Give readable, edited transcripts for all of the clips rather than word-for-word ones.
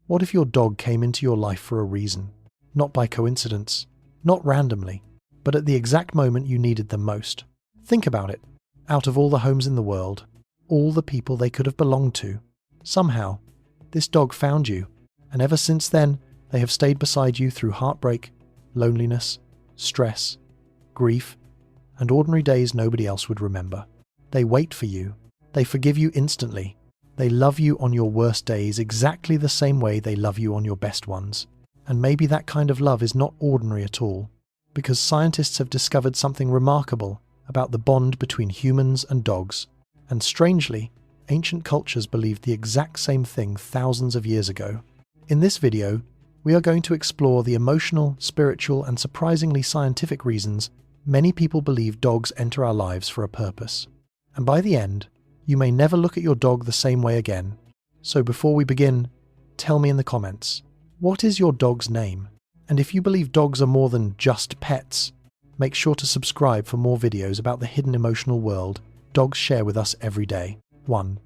What if your dog came into your life for a reason? Not by coincidence, not randomly, but at the exact moment you needed them most. Think about it. Out of all the homes in the world, all the people they could have belonged to, somehow, this dog found you, and ever since then, they have stayed beside you through heartbreak, loneliness, stress, grief, and ordinary days nobody else would remember. They wait for you. They forgive you instantly. They love you on your worst days exactly the same way they love you on your best ones. And maybe that kind of love is not ordinary at all, because scientists have discovered something remarkable about the bond between humans and dogs. And strangely, ancient cultures believed the exact same thing thousands of years ago. In this video, we are going to explore the emotional, spiritual, and surprisingly scientific reasons many people believe dogs enter our lives for a purpose. And by the end, you may never look at your dog the same way again. So before we begin, tell me in the comments, what is your dog's name? And if you believe dogs are more than just pets, make sure to subscribe for more videos about the hidden emotional world dogs share with us every day. 1.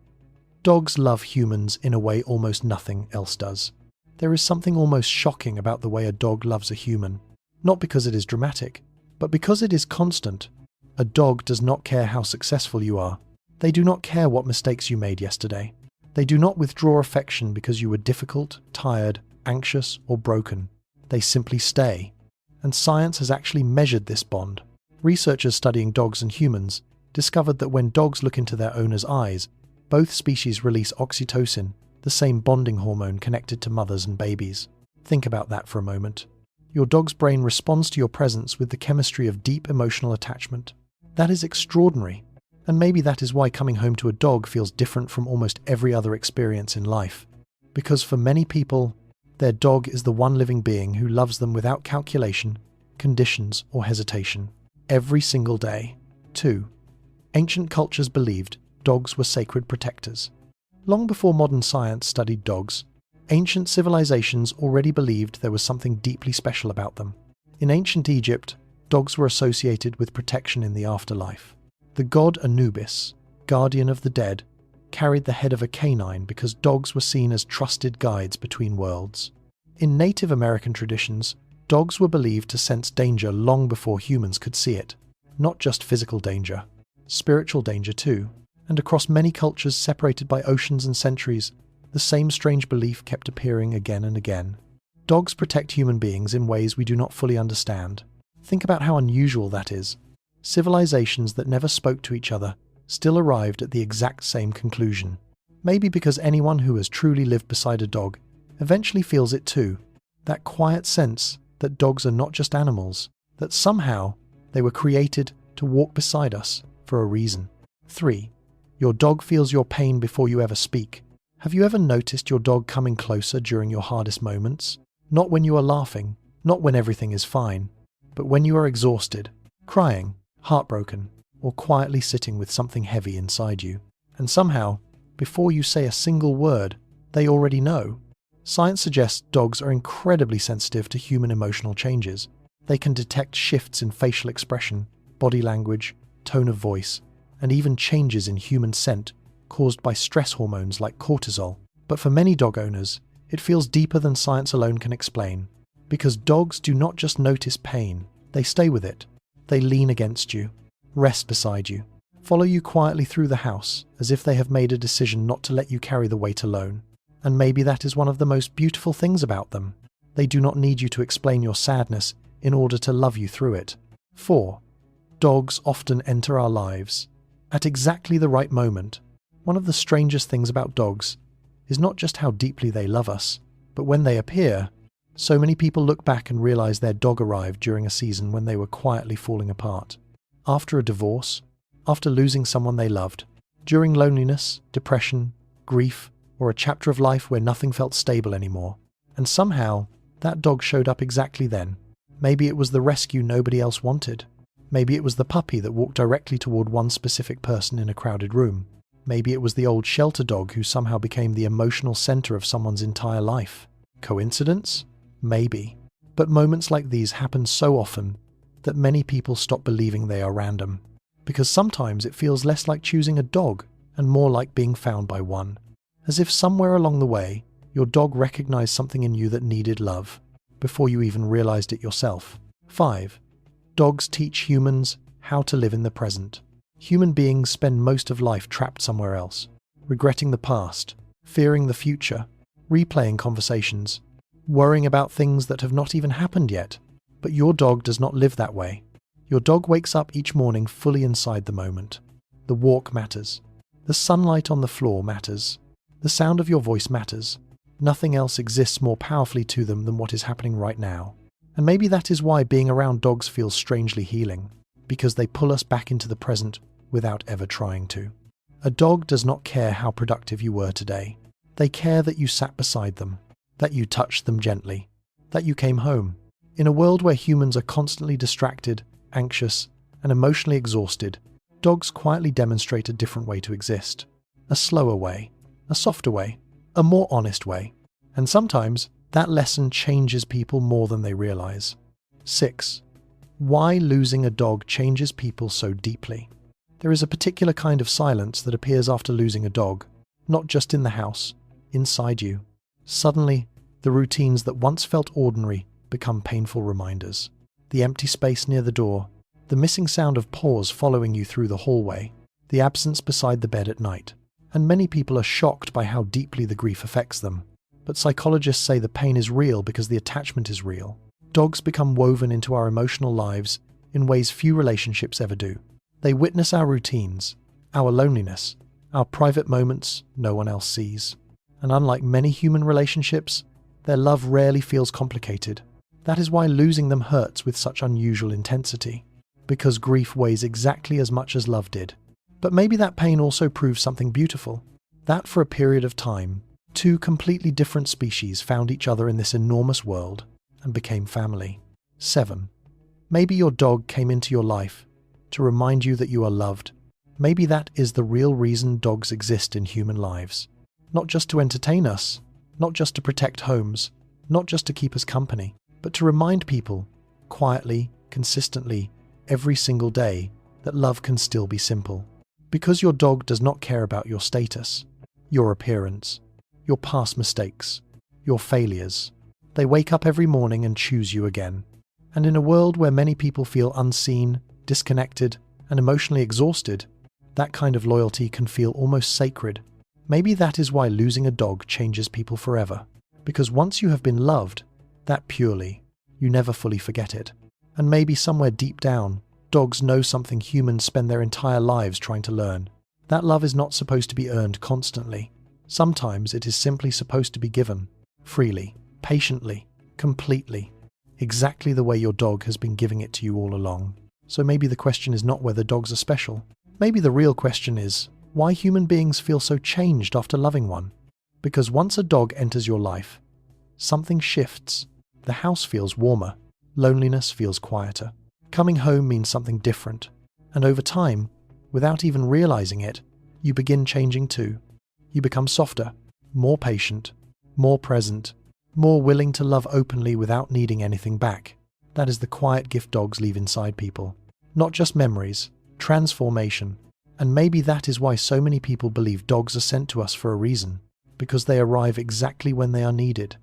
Dogs love humans in a way almost nothing else does. There is something almost shocking about the way a dog loves a human, not because it is dramatic, but because it is constant. A dog does not care how successful you are. They do not care what mistakes you made yesterday. They do not withdraw affection because you were difficult, tired, anxious, or broken. They simply stay. And science has actually measured this bond. Researchers studying dogs and humans discovered that when dogs look into their owner's eyes, both species release oxytocin, the same bonding hormone connected to mothers and babies. Think about that for a moment. Your dog's brain responds to your presence with the chemistry of deep emotional attachment. That is extraordinary. And maybe that is why coming home to a dog feels different from almost every other experience in life. Because for many people, their dog is the one living being who loves them without calculation, conditions, or hesitation, every single day. 2. Ancient cultures believed dogs were sacred protectors. Long before modern science studied dogs, ancient civilizations already believed there was something deeply special about them. In ancient Egypt, dogs were associated with protection in the afterlife. The god Anubis, guardian of the dead, carried the head of a canine because dogs were seen as trusted guides between worlds. In Native American traditions, dogs were believed to sense danger long before humans could see it. Not just physical danger, spiritual danger too. And across many cultures separated by oceans and centuries, the same strange belief kept appearing again and again. Dogs protect human beings in ways we do not fully understand. Think about how unusual that is. Civilizations that never spoke to each other still arrived at the exact same conclusion. Maybe because anyone who has truly lived beside a dog eventually feels it too. That quiet sense that dogs are not just animals, that somehow they were created to walk beside us for a reason. 3. Your dog feels your pain before you ever speak. Have you ever noticed your dog coming closer during your hardest moments? Not when you are laughing, not when everything is fine, but when you are exhausted, crying, heartbroken, or quietly sitting with something heavy inside you. And somehow, before you say a single word, they already know. Science suggests dogs are incredibly sensitive to human emotional changes. They can detect shifts in facial expression, body language, tone of voice, and even changes in human scent caused by stress hormones like cortisol. But for many dog owners, it feels deeper than science alone can explain. Because dogs do not just notice pain, they stay with it. They lean against you, rest beside you, follow you quietly through the house as if they have made a decision not to let you carry the weight alone. And maybe that is one of the most beautiful things about them. They do not need you to explain your sadness in order to love you through it. 4. Dogs often enter our lives at exactly the right moment. One of the strangest things about dogs is not just how deeply they love us, but when they appear. So many people look back and realize their dog arrived during a season when they were quietly falling apart. After a divorce, after losing someone they loved, during loneliness, depression, grief, or a chapter of life where nothing felt stable anymore. And somehow, that dog showed up exactly then. Maybe it was the rescue nobody else wanted. Maybe it was the puppy that walked directly toward one specific person in a crowded room. Maybe it was the old shelter dog who somehow became the emotional center of someone's entire life. Coincidence? Maybe. But moments like these happen so often that many people stop believing they are random. Because sometimes it feels less like choosing a dog and more like being found by one. As if somewhere along the way, Your dog recognized something in you that needed love before you even realized it yourself. 5. Dogs teach humans how to live in the present. Human beings spend most of life trapped somewhere else, regretting the past, fearing the future, replaying conversations, worrying about things that have not even happened yet. But your dog does not live that way. Your dog wakes up each morning fully inside the moment. The walk matters. The sunlight on the floor matters. The sound of your voice matters. Nothing else exists more powerfully to them than what is happening right now. And maybe that is why being around dogs feels strangely healing, because they pull us back into the present without ever trying to. A dog does not care how productive you were today. They care that you sat beside them, that you touched them gently, that you came home. In a world where humans are constantly distracted, anxious, and emotionally exhausted, dogs quietly demonstrate a different way to exist. A slower way, a softer way, a more honest way. And sometimes that lesson changes people more than they realize. 6. Why losing a dog changes people so deeply. There is a particular kind of silence that appears after losing a dog, not just in the house, inside you. Suddenly, the routines that once felt ordinary become painful reminders. The empty space near the door, the missing sound of paws following you through the hallway, the absence beside the bed at night. And many people are shocked by how deeply the grief affects them. But psychologists say the pain is real because the attachment is real. Dogs become woven into our emotional lives in ways few relationships ever do. They witness our routines, our loneliness, our private moments no one else sees. And unlike many human relationships, their love rarely feels complicated. That is why losing them hurts with such unusual intensity, because grief weighs exactly as much as love did. But maybe that pain also proves something beautiful, that for a period of time, two completely different species found each other in this enormous world and became family. 7. Maybe your dog came into your life to remind you that you are loved. Maybe that is the real reason dogs exist in human lives. Not just to entertain us, not just to protect homes, not just to keep us company, but to remind people, quietly, consistently, every single day, that love can still be simple. Because your dog does not care about your status, your appearance, your past mistakes, your failures. They wake up every morning and choose you again. And in a world where many people feel unseen, disconnected, and emotionally exhausted, that kind of loyalty can feel almost sacred. Maybe that is why losing a dog changes people forever. Because once you have been loved, that purely, you never fully forget it. And maybe somewhere deep down, dogs know something humans spend their entire lives trying to learn. That love is not supposed to be earned constantly. Sometimes it is simply supposed to be given, freely, patiently, completely, exactly the way your dog has been giving it to you all along. So maybe the question is not whether dogs are special. Maybe the real question is why human beings feel so changed after loving one. Because once a dog enters your life, something shifts. The house feels warmer, loneliness feels quieter. Coming home means something different. And over time, without even realizing it, you begin changing too. You become softer, more patient, more present, more willing to love openly without needing anything back. That is the quiet gift dogs leave inside people. Not just memories, transformation. And maybe that is why so many people believe dogs are sent to us for a reason, because they arrive exactly when they are needed,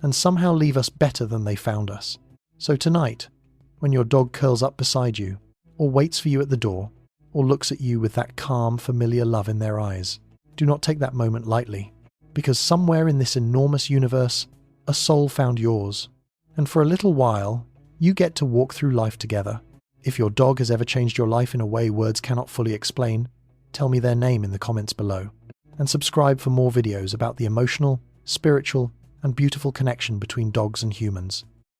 and somehow leave us better than they found us. So tonight, when your dog curls up beside you, or waits for you at the door, or looks at you with that calm, familiar love in their eyes, do not take that moment lightly, because somewhere in this enormous universe, a soul found yours, and for a little while, you get to walk through life together. If your dog has ever changed your life in a way words cannot fully explain, tell me their name in the comments below. And subscribe for more videos about the emotional, spiritual, and beautiful connection between dogs and humans.